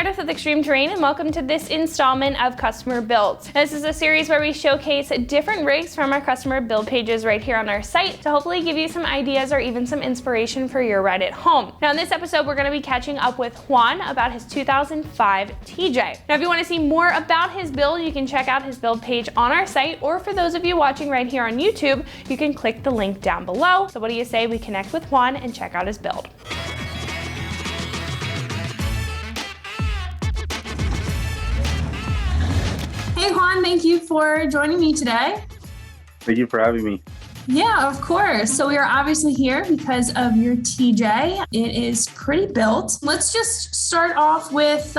Meredith with Extreme Terrain, and welcome to this installment of Customer Builds. This is a series where we showcase different rigs from our customer build pages right here on our site to hopefully give you some ideas or even some inspiration for your ride at home. Now in this episode, we're going to be catching up with Juan about his 2005 TJ. Now if you want to see more about his build, you can check out his build page on our site, or for those of you watching right here on YouTube, you can click the link down below. So what do you say we connect with Juan and check out his build? Hey Juan, thank you for joining me today. Thank you for having me. Yeah, of course. So we are obviously here because of your TJ. It is pretty built. Let's just start off with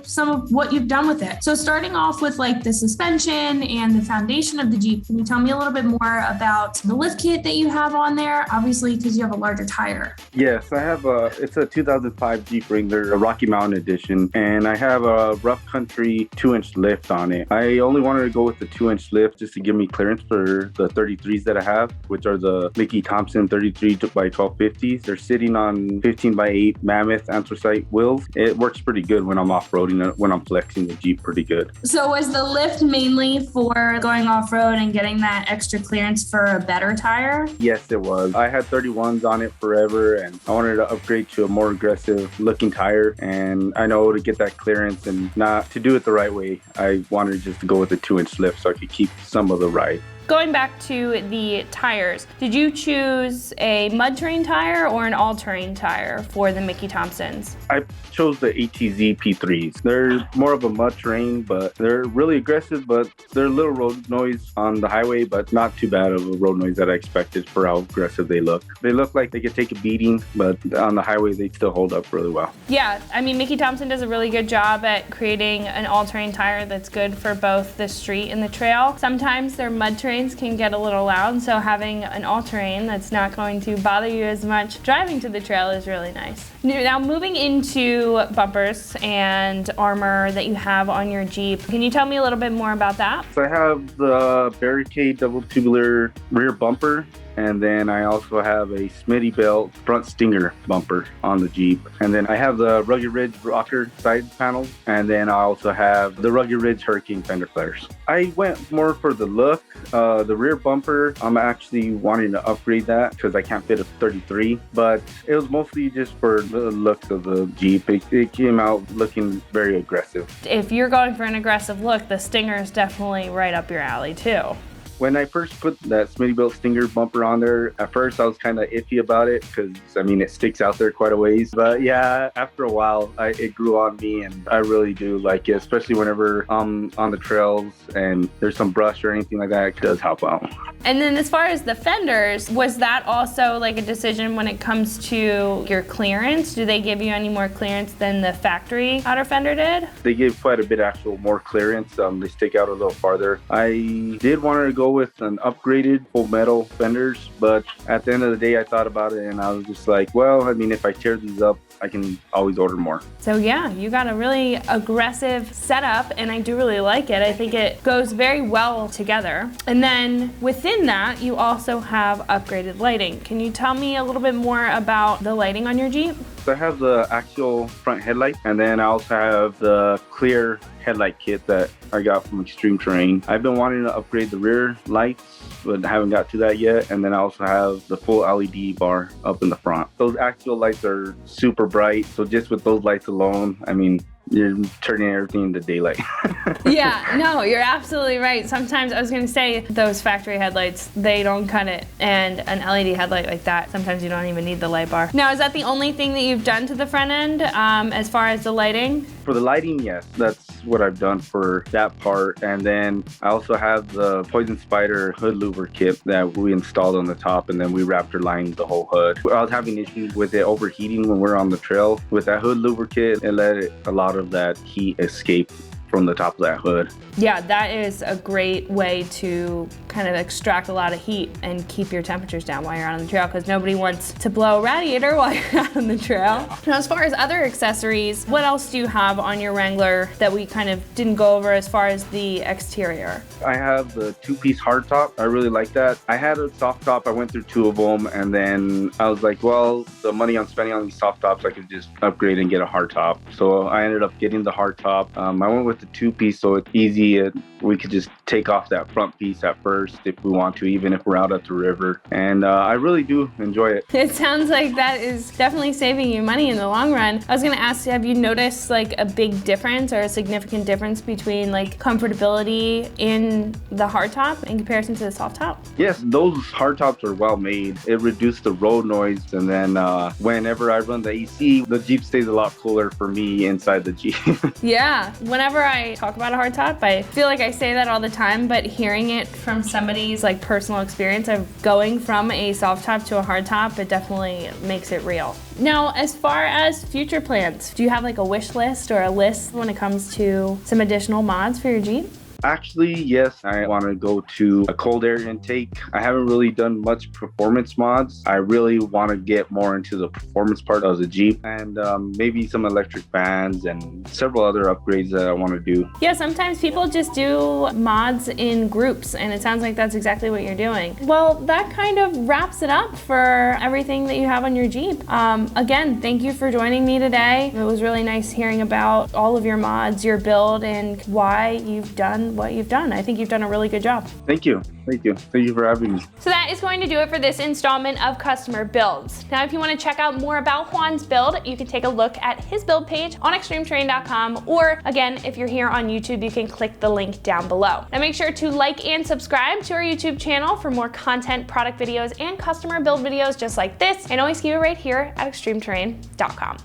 some of what you've done with it. So starting off with like the suspension and the foundation of the Jeep, can you tell me a little bit more about the lift kit that you have on there? Obviously, because you have a larger tire. Yes, I have it's a 2005 Jeep Wrangler, a Rocky Mountain edition, and I have a rough country 2-inch lift on it. I only wanted to go with the 2-inch lift just to give me clearance for the 33s that I have, which are the Mickey Thompson 33 by 1250s. They're sitting on 15 by 8 Mammoth anthracite wheels. It works pretty good when I'm off-roading, when I'm flexing the Jeep pretty good. So was the lift mainly for going off-road and getting that extra clearance for a better tire? Yes, it was. I had 31s on it forever, and I wanted to upgrade to a more aggressive looking tire. And I know to get that clearance and not to do it the right way, I wanted just to go with a 2-inch lift so I could keep some of the ride. Going back to the tires, did you choose a mud terrain tire or an all-terrain tire for the Mickey Thompsons? I chose the ATZ P3s. They're more of a mud terrain, but they're really aggressive, but they're a little road noise on the highway, but not too bad of a road noise that I expected for how aggressive they look. They look like they could take a beating, but on the highway, they still hold up really well. Yeah, I mean, Mickey Thompson does a really good job at creating an all-terrain tire that's good for both the street and the trail. Sometimes their mud terrain can get a little loud, so having an all-terrain that's not going to bother you as much driving to the trail is really nice. Now moving into bumpers and armor that you have on your Jeep, can you tell me a little bit more about that? So I have the Barricade double tubular rear bumper, and then I also have a Smittybilt front Stinger bumper on the Jeep. And then I have the Rugged Ridge rocker side panels, and then I also have the Rugged Ridge Hurricane fender flares. I went more for the look. The rear bumper, I'm actually wanting to upgrade that because I can't fit a 33, but it was mostly just for the looks of the Jeep. It came out looking very aggressive. If you're going for an aggressive look, the Stinger is definitely right up your alley too. When I first put that Smittybilt Stinger bumper on there, at first I was kind of iffy about it because, I mean, it sticks out there quite a ways. But yeah, after a while, it grew on me, and I really do like it, especially whenever I'm on the trails and there's some brush or anything like that. It does help out. And then as far as the fenders, was that also like a decision when it comes to your clearance? Do they give you any more clearance than the factory outer fender did? They give quite a bit actual more clearance. They stick out a little farther. I did want to go with an upgraded full metal fenders, but at the end of the day I thought about it and I was just like, well, I mean, if I tear these up, I can always order more. So yeah, you got a really aggressive setup, and I do really like it. I think it goes very well together. And then within that, you also have upgraded lighting. Can you tell me a little bit more about the lighting on your Jeep? So I have the axial front headlight, and then I also have the clear headlight kit that I got from Extreme Terrain. I've been wanting to upgrade the rear lights, but haven't got to that yet. And then I also have the full LED bar up in the front. Those axial lights are super bright, so just with those lights alone, I mean, you're turning everything into daylight. Yeah, no, you're absolutely right. Sometimes, I was gonna say, those factory headlights, they don't cut it. And an LED headlight like that, sometimes you don't even need the light bar. Now, is that the only thing that you've done to the front end as far as the lighting? For the lighting, yes, that's what I've done for that part. And then I also have the Poison Spider hood louver kit that we installed on the top, and then we raptor lined the whole hood. I was having issues with it overheating when we're on the trail. With that hood louver kit, it let a lot of that heat escape from the top of that hood. Yeah, that is a great way to kind of extract a lot of heat and keep your temperatures down while you're out on the trail, because nobody wants to blow a radiator while you're out on the trail. Now, as far as other accessories, what else do you have on your Wrangler that we kind of didn't go over as far as the exterior? I have the 2-piece hardtop. I really like that. I had a soft top. I went through 2 of them, and then I was like, well, the money I'm spending on these soft tops, I could just upgrade and get a hardtop. So I ended up getting the hardtop. I went with the 2-piece, so it's easy. We could just take off that front piece at first if we want to, even if we're out at the river. And I really do enjoy it. It sounds like that is definitely saving you money in the long run. I was gonna ask, have you noticed like a big difference or a significant difference between like comfortability in the hardtop in comparison to the soft top? Yes, those hardtops are well made. It reduced the road noise, and then whenever I run the AC, the Jeep stays a lot cooler for me inside the Jeep. Yeah, whenever I talk about a hardtop, I feel like I say that all the time, but hearing it from somebody's like personal experience of going from a soft top to a hardtop, it definitely makes it real. Now, as far as future plans, do you have like a wish list or a list when it comes to some additional mods for your Jeep? Actually, yes, I want to go to a cold air intake. I haven't really done much performance mods. I really want to get more into the performance part of the Jeep, and maybe some electric fans and several other upgrades that I want to do. Yeah, sometimes people just do mods in groups, and it sounds like that's exactly what you're doing. Well, that kind of wraps it up for everything that you have on your Jeep. Again, thank you for joining me today. It was really nice hearing about all of your mods, your build, and why you've done what you've done. I think you've done a really good job. Thank you. Thank you. Thank you for having me. So that is going to do it for this installment of Customer Builds. Now, if you want to check out more about Juan's build, you can take a look at his build page on extremeterrain.com, or again, if you're here on YouTube, you can click the link down below. Now make sure to like and subscribe to our YouTube channel for more content, product videos, and customer build videos just like this, and always keep it right here at extremeterrain.com.